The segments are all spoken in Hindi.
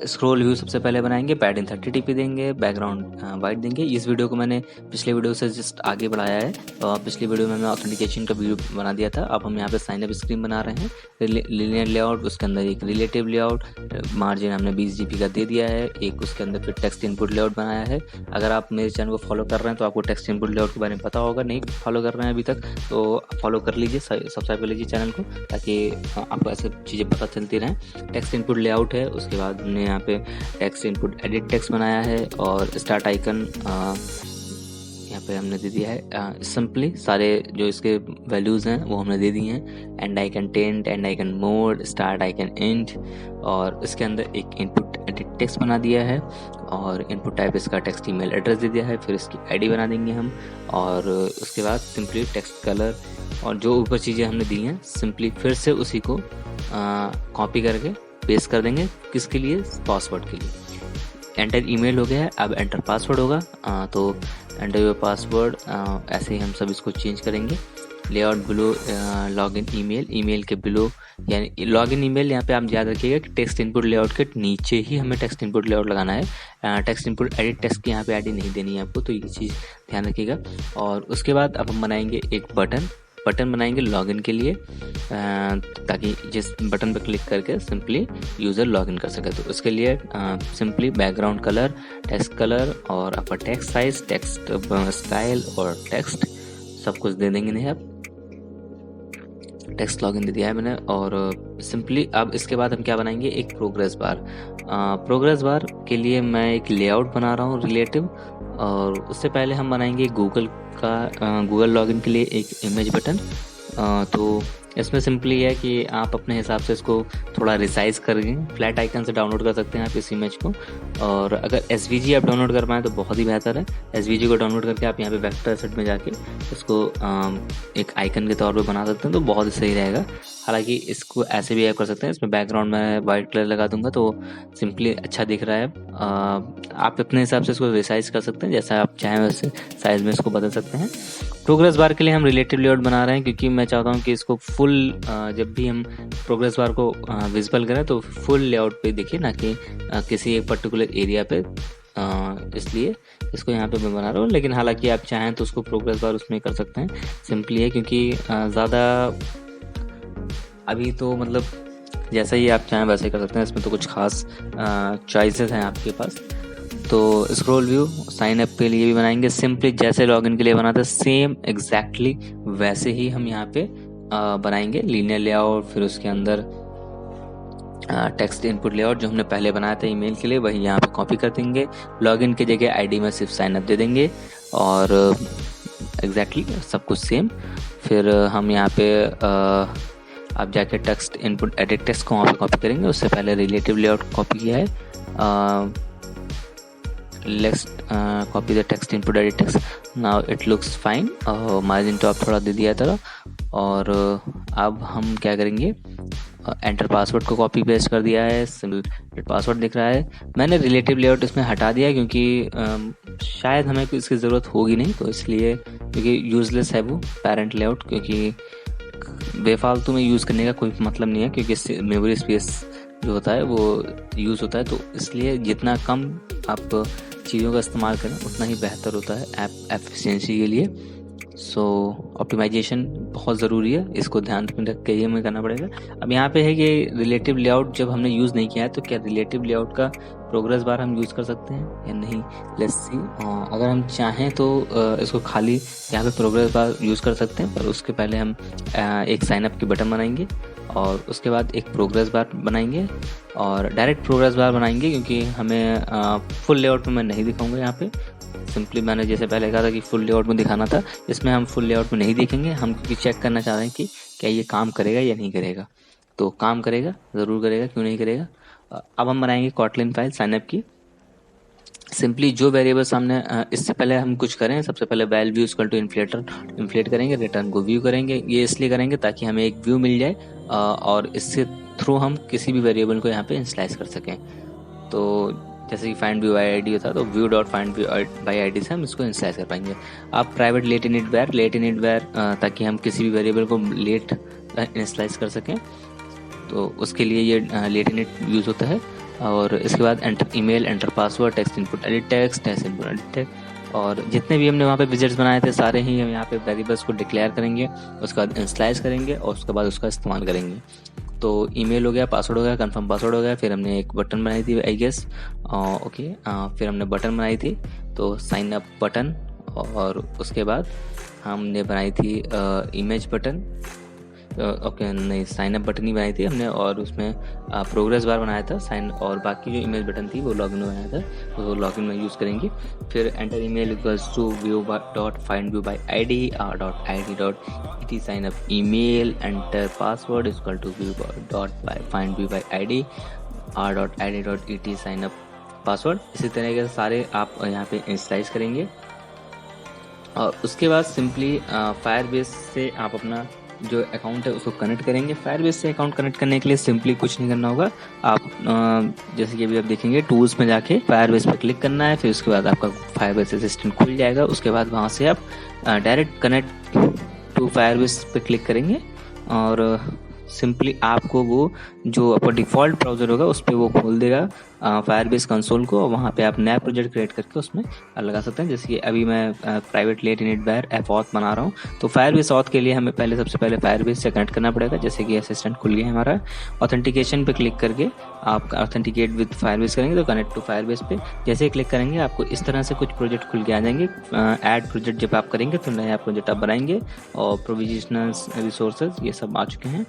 स्क्रॉल व्यू सबसे पहले बनाएंगे, पैडिंग 30dp देंगे, बैकग्राउंड वाइट देंगे। इस वीडियो को मैंने पिछले वीडियो से जस्ट आगे बढ़ाया है। पिछली वीडियो में मैं ऑथेंटिकेशन का वीडियो बना दिया था। अब हम यहाँ पे साइन अप स्क्रीन बना रहे हैं, लिनियर लेआउट, उसके अंदर एक रिलेटिव लेआउट, मार्जिन हमने 20dp का दे दिया है, एक उसके अंदर फिर टेक्स्ट इनपुट लेआउट बनाया है। अगर आप मेरे चैनल को फॉलो कर रहे हैं तो आपको टेक्स्ट इनपुट लेआउट के बारे में पता होगा, नहीं फॉलो कर रहे हैं अभी तक तो फॉलो कर लीजिए, सब्सक्राइब कर लीजिए चैनल को, ताकि आपको ऐसे चीज़ें पता चलती रहें। टेक्स्ट इनपुट लेआउट है, उसके बाद हमने यहाँ पे टेक्स्ट इनपुट एडिट टेक्स्ट बनाया है, और स्टार्ट आइकन यहाँ पे हमने दे दिया है। सिंपली सारे जो इसके वैल्यूज़ हैं वो हमने दे दिए हैं। And icon tent, and icon mode, start icon and, और इसके अंदर एक इनपुट एडिट टेक्स्ट बना दिया है, और इनपुट टाइप इसका टेक्स्ट ईमेल एड्रेस दे दिया है। फिर इसकी आईडी बना देंगे हम, और उसके बाद सिंपली टेक्स्ट कलर और जो ऊपर चीज़ें हमने दी हैं सिंपली फिर से उसी को कॉपी करके पेस्ट कर देंगे। किसके लिए? पासवर्ड के लिए। एंटर ईमेल हो गया है, अब एंटर पासवर्ड होगा। तो एंटर योर पासवर्ड, ऐसे ही हम सब इसको चेंज करेंगे। Layout below login email, email के बिलो यानी लॉगिन ईमेल, यहाँ पे आप याद रखिएगा कि टेक्स्ट इनपुट लेआउट के नीचे ही हमें टेक्स्ट इनपुट लेआउट लगाना है। टेक्स्ट इनपुट एडिट टेक्स्ट की यहाँ पे आईडी नहीं देनी है आपको, तो ये चीज़ ध्यान रखिएगा। और उसके बाद अब हम बनाएंगे एक बटन बनाएंगे लॉगिन के लिए, ताकि जिस बटन पर क्लिक करके सिंपली यूज़र लॉगिन कर सके। तो उसके लिए simply background colour, text colour, और आपका टेक्स्ट साइज, टेक्स्ट स्टाइल और टेक्स्ट सब कुछ दे देंगे। नहीं, आप टेक्स्ट लॉगिन दे दिया है मैंने। और सिंपली अब इसके बाद हम क्या बनाएंगे? एक प्रोग्रेस बार। प्रोग्रेस बार के लिए मैं एक लेआउट बना रहा हूँ रिलेटिव, और उससे पहले हम बनाएंगे गूगल लॉगिन के लिए एक इमेज बटन। तो इसमें सिंपली है कि आप अपने हिसाब से इसको थोड़ा रिसाइज करके फ्लैट आइकन से डाउनलोड कर सकते हैं आप इस इमेज को। और अगर SVG आप डाउनलोड कर पाएँ तो बहुत ही बेहतर है। SVG को डाउनलोड करके आप यहाँ पे वेक्टर सेट में जाके इसको एक आइकन के तौर पे बना सकते हैं, तो बहुत ही सही रहेगा। हालांकि इसको ऐसे भी आप कर सकते हैं, इसमें बैकग्राउंड में वाइट कलर लगा दूंगा तो सिंपली अच्छा दिख रहा है। आप अपने हिसाब से इसको रिसाइज कर सकते हैं, जैसा आप चाहें वैसे साइज में इसको बदल सकते हैं। प्रोग्रेस बार के लिए हम रिलेटिव लेआउट बना रहे हैं, क्योंकि मैं चाहता हूँ कि इसको फुल जब भी हम प्रोग्रेस बार को विजिबल करें तो फुल लेआउट पे दिखे, ना कि किसी एक पर्टिकुलर एरिया पे। इसलिए इसको यहाँ पे मैं बना रहा हूँ, लेकिन हालांकि आप चाहें तो उसको प्रोग्रेस बार उसमें कर सकते हैं। सिंपली है क्योंकि ज़्यादा अभी तो मतलब जैसा ही आप चाहें वैसे कर सकते हैं, इसमें तो कुछ खास चॉइसेस हैं आपके पास। तो स्क्रॉल व्यू साइन अप के लिए भी बनाएंगे, सिंपली जैसे लॉगिन के लिए बनाते हैं सेम एग्जैक्टली वैसे ही हम यहाँ पे बनाएंगे लीनियर लेआउट। फिर उसके अंदर टेक्स्ट इनपुट लेआउट जो हमने पहले बनाया था ईमेल के लिए वही यहाँ पे कॉपी कर देंगे। लॉगिन की जगह आईडी में सिर्फ साइन अप दे देंगे, और एग्जैक्टली सब कुछ सेम। फिर हम यहाँ पे आप जाके टेक्स्ट इनपुट एडिट टेक्स्ट को वहाँ पे कॉपी करेंगे। उससे पहले रिलेटिव लेआउट कॉपी किया है। Let's copy the text input edit text, now it looks fine. Margin तो आप थोड़ा दे दिया था। और अब हम क्या करेंगे? एंटर पासवर्ड को कॉपी पेस्ट कर दिया है, सिंपल पासवर्ड दिख रहा है। मैंने रिलेटिव लेआउट इसमें हटा दिया क्योंकि शायद हमें इसकी ज़रूरत होगी नहीं, तो इसलिए क्योंकि यूजलेस है वो पेरेंट लेआउट, क्योंकि बेफालतू में यूज़ करने का कोई मतलब नहीं है, क्योंकि इससे मेमोरी स्पेस जो होता है वो यूज़ होता है। तो इसलिए जितना कम आप चीज़ों का इस्तेमाल करें उतना ही बेहतर होता है ऐप एफिशिएंसी के लिए। सो ऑप्टिमाइजेशन बहुत ज़रूरी है, इसको ध्यान रख के ही हमें करना पड़ेगा। अब यहाँ पे है कि रिलेटिव लेआउट जब हमने यूज़ नहीं किया है तो क्या रिलेटिव लेआउट का प्रोग्रेस बार हम यूज़ कर सकते हैं या नहीं? Let's see. अगर हम चाहें तो इसको खाली यहाँ पे प्रोग्रेस बार यूज़ कर सकते हैं, पर उसके पहले हम एक साइन अप की बटन बनाएंगे, और उसके बाद एक प्रोग्रेस बार बनाएंगे, और डायरेक्ट प्रोग्रेस बार बनाएंगे क्योंकि हमें फुल लेआउट में मैं नहीं दिखाऊंगा। यहाँ पे सिंपली मैंने जैसे पहले कहा था कि फुल लेआउट में दिखाना था, इसमें हम फुल लेआउट में नहीं देखेंगे। हम क्योंकि चेक करना चाह रहे हैं कि क्या ये काम करेगा या नहीं करेगा। तो काम करेगा, ज़रूर करेगा, क्यों नहीं करेगा। अब हम बनाएंगे कॉटलिन फाइल साइनअप की। सिंपली जो वेरिएबल सामने इससे पहले हम कुछ करें, सबसे पहले val view equal to inflate करेंगे, रिटर्न को व्यू करेंगे। ये इसलिए करेंगे ताकि हमें एक व्यू मिल जाए और इससे थ्रू हम किसी भी वेरिएबल को यहाँ पे इनिशियलाइज कर सकें। तो जैसे कि फाइंड व्यू बाई आईडी होता है तो view dot find view by ID से हम इसको इनिशियलाइज कर पाएंगे। आप प्राइवेट लेट इनिट वेयर ताकि हम किसी भी वेरिएबल को लेट इनिशियलाइज कर सकें, तो उसके लिए ये लेट इनिट यूज़ होता है। और इसके बाद enter email, enter password, text input edit text input edit text, और जितने भी हमने वहाँ पे विजेट्स बनाए थे सारे ही हम यहाँ पे वेरिएबल्स को डिक्लेयर करेंगे, उसके बाद इनिशियलाइज करेंगे और उसके बाद उसका इस्तेमाल करेंगे। तो ईमेल हो गया, पासवर्ड हो गया, कंफर्म पासवर्ड हो गया, फिर हमने एक बटन बनाई थी आई गेस, ओके, फिर हमने बटन बनाई थी तो साइन अप बटन, और उसके बाद हमने बनाई थी इमेज बटन, ओके नहीं साइन अप बटन ही बनाई थी हमने, और उसमें प्रोग्रेस बार बनाया था साइन, और बाकी जो इमेज बटन थी वो लॉगिन में बनाया था, तो वो लॉगिन में यूज़ करेंगे। फिर enter email equals to view dot find view by I D dot I D dot it E sign up email, enter password equal to view dot find view by I D dot I D dot it E sign up password. इसी तरीके से सारे आप यहाँ पे इनिशियलाइज करेंगे, और उसके बाद सिंपली फायरबेस से आप अपना जो अकाउंट है उसको कनेक्ट करेंगे। फायरबेस से अकाउंट कनेक्ट करने के लिए सिंपली कुछ नहीं करना होगा, आप जैसे कि अभी आप देखेंगे टूल्स में जाके फायरबेस पे क्लिक करना है, फिर उसके बाद आपका फायरबेस असिस्टेंट खुल जाएगा। उसके बाद वहाँ से आप डायरेक्ट कनेक्ट टू फायरबेस पे क्लिक करेंगे, और सिंपली आपको वो जो आपका डिफ़ॉल्ट ब्राउज़र होगा उस पर वो खोल देगा फायरबेस कंसोल को, और वहाँ पे आप नया प्रोजेक्ट क्रिएट करके उसमें लगा सकते हैं। जैसे कि अभी मैं प्राइवेट लेट इनिट बार एफ ऑथ बना रहा हूँ, तो फायरबेस ऑथ के लिए हमें सबसे पहले फायरबेस से कनेक्ट करना पड़ेगा। जैसे कि असिस्टेंट खुल गया हमारा, ऑथेंटिकेशन पे क्लिक करके आप ऑथेंटिकेट विद फायरबेस करेंगे तो कनेक्ट टू फायरबेस पे जैसे ही क्लिक करेंगे आपको इस तरह से कुछ प्रोजेक्ट खुल के आ जाएंगे। ऐड प्रोजेक्ट जब आप करेंगे तो नया प्रोजेक्ट आप बनाएंगे, और प्रोविजनल रिसोर्सेज ये सब आ चुके हैं।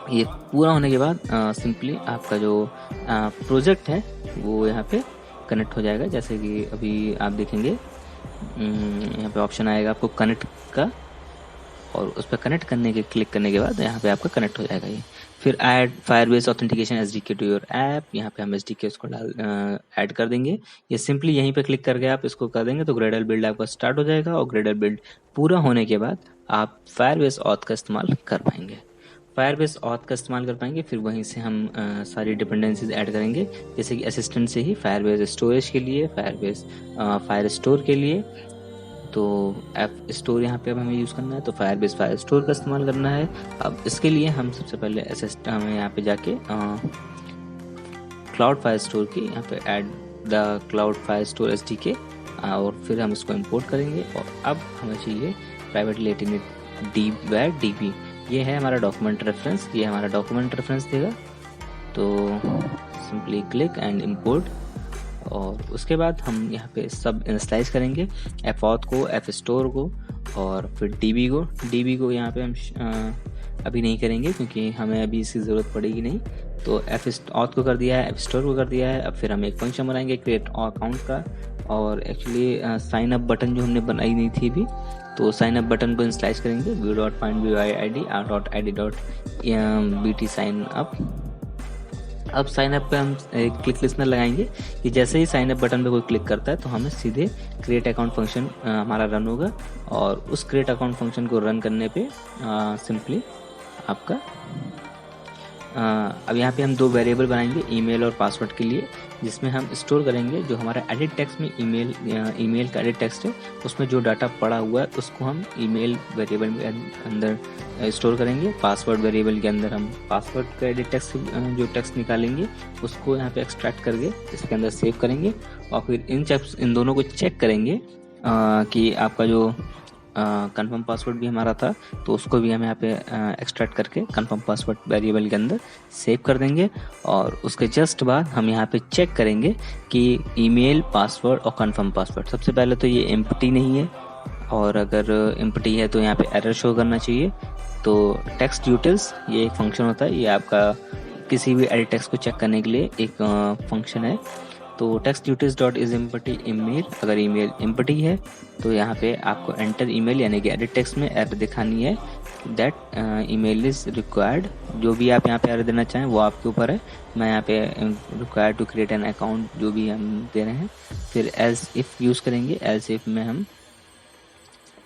ये पूरा होने के बाद सिंपली आपका जो प्रोजेक्ट है वो यहाँ पे कनेक्ट हो जाएगा। जैसे कि अभी आप देखेंगे यहाँ पे ऑप्शन आएगा आपको कनेक्ट का, और उस पर कनेक्ट करने के क्लिक करने के बाद यहाँ पे आपका कनेक्ट हो जाएगा ये। फिर add Firebase authentication SDK to your app, यहाँ पे हम एसडीके उसको ऐड कर देंगे। ये सिंपली यहीं पे क्लिक करके आप इसको कर देंगे तो ग्रेडल बिल्ड आपका स्टार्ट हो जाएगा, और ग्रेडल बिल्ड पूरा होने के बाद आप फायरबेस ऑथ का इस्तेमाल कर पाएंगे। फायरबेस ऑथ का इस्तेमाल कर पाएंगे, फिर वहीं से हम सारी डिपेंडेंसीज ऐड करेंगे, जैसे कि असिस्टेंट से ही फायरबेस स्टोरेज के लिए, फायरबेस फायर स्टोर के लिए, तो ऐप स्टोर यहाँ पे अब हमें यूज़ करना है, तो फायरबेस फायर स्टोर का इस्तेमाल करना है। अब इसके लिए हम सबसे पहले हमें यहाँ पे जाके क्लाउड फायर स्टोर की यहाँ पे add the cloud fire store SDK, और फिर हम इसको इंपोर्ट करेंगे। और अब हमें चाहिए प्राइवेट लेटिनेट डीबी, ये है हमारा डॉक्यूमेंट रेफरेंस, ये हमारा डॉक्यूमेंट रेफरेंस देगा। तो सिंपली क्लिक एंड इंपोर्ट, और उसके बाद हम यहाँ पे सब इंस्लाइज करेंगे, एफ ऑथ को, एफ स्टोर को, और फिर डीबी को यहाँ पे हम अभी नहीं करेंगे क्योंकि हमें अभी इसकी ज़रूरत पड़ेगी नहीं। तो एफ ऑथ को कर दिया है, एफ स्टोर को कर दिया है। अब फिर हम एक फंक्शन बनाएंगे क्रिएट अकाउंट का, और एक्चुअली साइन अप बटन जो हमने बनाई नहीं थी अभी, तो साइन अप बटन को इंस्लाइज करेंगे view dot find view I D dot I D dot B T sign up. अब साइन अप पे हम एक क्लिक लिस्टनर लगाएंगे कि जैसे ही साइन अप बटन पे कोई क्लिक करता है तो हमें सीधे क्रिएट अकाउंट फंक्शन हमारा रन होगा, और उस क्रिएट अकाउंट फंक्शन को रन करने पे सिंपली आपका अब यहाँ पे हम दो वेरिएबल बनाएंगे ईमेल और पासवर्ड के लिए, जिसमें हम स्टोर करेंगे जो हमारा एडिट टेक्स्ट में ईमेल का एडिट टेक्स्ट है, उसमें जो डाटा पड़ा हुआ है उसको हम ईमेल वेरिएबल के अंदर स्टोर करेंगे। पासवर्ड वेरिएबल के अंदर हम पासवर्ड का एडिट टेक्स्ट जो टेक्स्ट निकालेंगे उसको यहाँ पे एक्सट्रैक्ट करके इसके अंदर सेव करेंगे, और फिर इन दोनों को चेक करेंगे कि आपका जो कंफर्म पासवर्ड भी हमारा था तो उसको भी हम यहाँ पे एक्सट्रैक्ट करके कंफर्म पासवर्ड वेरिएबल के अंदर सेव कर देंगे। और उसके जस्ट बाद हम यहाँ पे चेक करेंगे कि ईमेल, पासवर्ड और कंफर्म पासवर्ड, सबसे पहले तो ये एम्प्टी नहीं है, और अगर एम्प्टी है तो यहाँ पे एरर शो करना चाहिए। तो टेक्स्ट यूटिल्स ये एक फंक्शन होता है, ये आपका किसी भी एडिट टेक्स्ट को चेक करने के लिए एक फंक्शन है। तो text utils dot is empty email, अगर ईमेल एम्प्टी है तो यहाँ पे आपको एंटर ईमेल यानी कि एडिट टेक्स्ट में एरर दिखानी है दैट ईमेल इज रिक्वायर्ड। जो भी आप यहाँ पे एरर देना चाहें वो आपके ऊपर है, मैं यहाँ पे required to create an account जो भी हम दे रहे हैं। फिर एज इफ यूज़ करेंगे, एज इफ में हम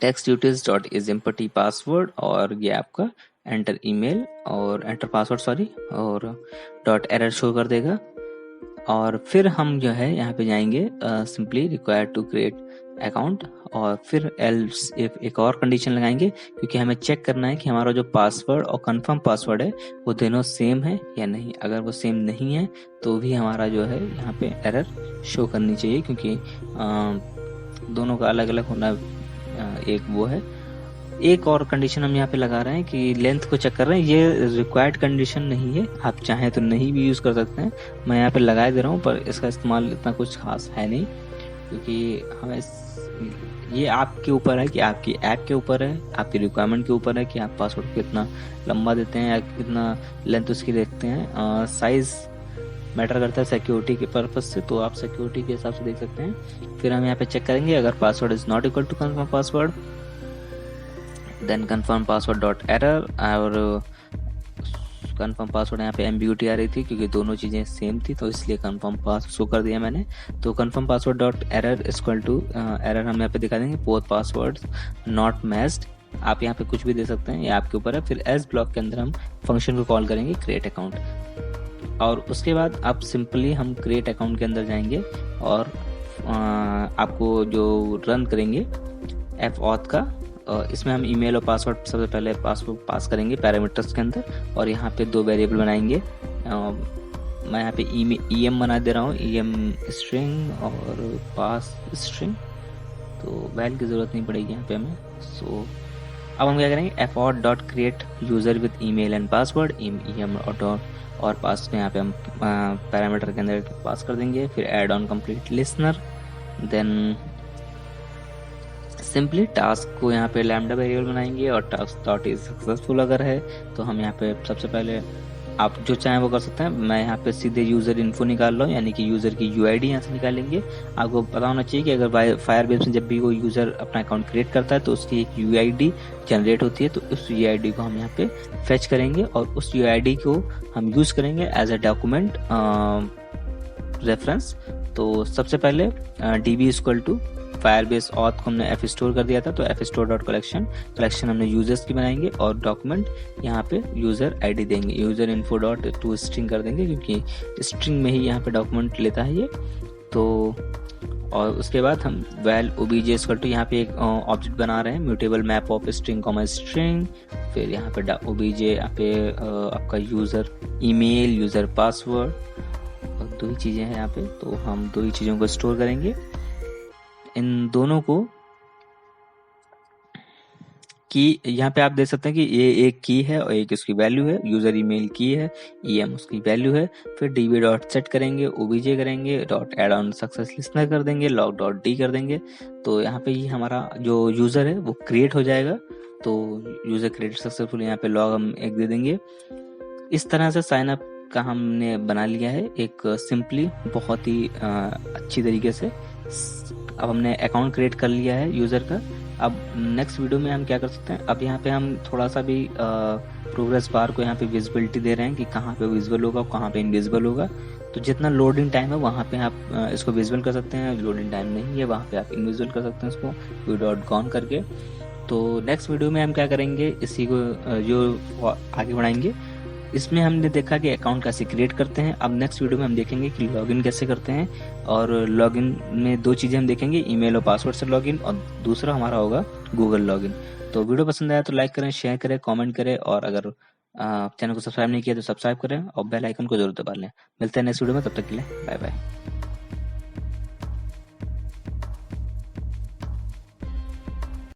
text utils dot is empty password, और ये आपका एंटर ईमेल और एंटर पासवर्ड और डॉट एरर शो कर देगा। और फिर हम जो है यहाँ पे जाएंगे simply require to create account, और फिर एल्स इफ एक और कंडीशन लगाएंगे, क्योंकि हमें चेक करना है कि हमारा जो पासवर्ड और कंफर्म पासवर्ड है वो दोनों सेम है या नहीं। अगर वो सेम नहीं है तो भी हमारा जो है यहाँ पे एरर शो करनी चाहिए, क्योंकि दोनों का अलग अलग होना एक वो है। एक और कंडीशन हम यहाँ पे लगा रहे हैं कि लेंथ को चेक कर रहे हैं, ये रिक्वायर्ड कंडीशन नहीं है, आप चाहें तो नहीं भी यूज कर सकते हैं। मैं यहाँ पे लगा दे रहा हूँ, पर इसका इस्तेमाल इतना कुछ खास है नहीं, क्योंकि हमें ये आपके ऊपर है कि आपकी ऐप के ऊपर है, आपकी रिक्वायरमेंट के ऊपर है कि आप पासवर्ड कितना लंबा देते हैं या कितना लेंथ उसकी देखते हैं। साइज मैटर करता है सिक्योरिटी के पर्पज से, तो आप सिक्योरिटी के हिसाब से देख सकते हैं। फिर हम यहाँ पे चेक करेंगे, अगर password is not equal to confirm password then confirm password dot error, और कंफर्म पासवर्ड यहाँ पे एम्बिग्यूटी आ रही थी क्योंकि दोनों चीजें सेम थी, तो इसलिए कंफर्म पासवर्ड शो कर दिया मैंने। तो confirm password dot error equal to error हम यहाँ पे दिखा देंगे बोथ पासवर्ड नॉट मैच्ड। आप यहाँ पे कुछ भी दे सकते हैं, ये आपके ऊपर है। फिर एस ब्लॉक के अंदर हम फंक्शन को कॉल करेंगे क्रिएट अकाउंट, और उसके बाद आप सिंपली हम क्रिएट अकाउंट के अंदर जाएंगे और आपको जो रन करेंगे एफ ऑथ का, इसमें हम ईमेल और पासवर्ड सबसे पहले पासवर्ड पास करेंगे पैरामीटर्स के अंदर, और यहाँ पे दो वेरिएबल बनाएंगे। मैं यहाँ पे ईएम बना दे रहा हूँ, ईएम स्ट्रिंग और पास स्ट्रिंग, तो वैल की ज़रूरत नहीं पड़ेगी यहाँ पे हमें। सो अब हम क्या करेंगे, effort dot create user with email and password, EM और पास में यहाँ पे हम पैरामीटर के अंदर पास कर देंगे। फिर add on complete listener, then simply task को यहाँ पे लैम्डा वेरिएबल बनाएंगे, और टास्क डॉट इज सक्सेसफुल अगर है तो हम यहाँ पे सबसे पहले आप जो चाहें वो कर सकते हैं। मैं यहाँ पे सीधे यूजर इन्फो निकाल रहा हूँ, यानी कि यूजर की यूआईडी यहाँ से निकालेंगे। आपको पता होना चाहिए कि अगर फायरबेस में जब भी कोई यूजर अपना अकाउंट क्रिएट करता है तो उसकी एक यूआईडी जनरेट होती है, तो उस यूआईडी को हम यहाँ पे फेच करेंगे और उस यूआईडी को हम यूज करेंगे एज अ डॉक्यूमेंट रेफरेंस। तो सबसे पहले db equal to Firebase auth को हमने एफ स्टोर कर दिया था, तो एफ स्टोर डॉट कलेक्शन हमने यूजर्स की बनाएंगे, और डॉक्यूमेंट यहाँ पे यूजर आईडी देंगे, user info dot to string कर देंगे, क्योंकि स्ट्रिंग में ही यहाँ पे डॉक्यूमेंट लेता है ये। तो और उसके बाद हम वैल ओबीजे इक्वल टू यहाँ पे एक ऑब्जेक्ट बना रहे हैं, mutable map of string comma string. फिर यहाँ पे ओबीजे यहाँ पे आपका यूजर ईमेल, यूजर पासवर्ड, और दो ही चीजें हैं यहाँ पे, तो हम दो ही चीजों को स्टोर करेंगे। इन दोनों को की यहाँ पे आप देख सकते हैं कि ये एक की है और एक इसकी वैल्यू है, यूजर ईमेल की है, ईएम उसकी वैल्यू है। फिर डीबी डॉट सेट करेंगे, ओबीजे करेंगे, dot add on success listener कर देंगे, लॉग डॉट डी कर देंगे। तो यहाँ पे ये हमारा जो यूजर है वो क्रिएट हो जाएगा। तो यूजर क्रिएट सक्सेसफुल, यहाँ पे लॉग हम एक दे देंगे। इस तरह से साइन अप का हमने बना लिया है एक सिंपली, बहुत ही अच्छी तरीके से। अब हमने अकाउंट क्रिएट कर लिया है यूजर का। अब नेक्स्ट वीडियो में हम क्या कर सकते हैं, अब यहाँ पे हम थोड़ा सा भी प्रोग्रेस बार को यहाँ पे विजिबिलिटी दे रहे हैं कि कहाँ पे विजिबल होगा, कहाँ पे इनविजिबल होगा। तो जितना लोडिंग टाइम है वहाँ पे आप इसको विजिबल कर सकते हैं, लोडिंग टाइम नहीं है वहाँ पे आप इनविजिबल कर सकते हैं इसको व्यू डॉट गॉन करके। तो नेक्स्ट वीडियो में हम क्या करेंगे, इसी को जो आगे बढ़ाएंगे। इसमें हमने देखा कि अकाउंट कैसे क्रिएट करते हैं। अब नेक्स्ट वीडियो में हम देखेंगे कि लॉगिन कैसे करते हैं, और लॉगिन में दो चीज़ें हम देखेंगे, ईमेल और पासवर्ड से लॉगिन, और दूसरा हमारा होगा गूगल लॉगिन। तो वीडियो पसंद आया तो लाइक करें, शेयर करें, कमेंट करें, और अगर चैनल को सब्सक्राइब नहीं किया तो सब्सक्राइब करें और बेल आइकन को जरूर दबा लें। मिलते हैं नेक्स्ट वीडियो में, तब तक के लिए बाय बाय।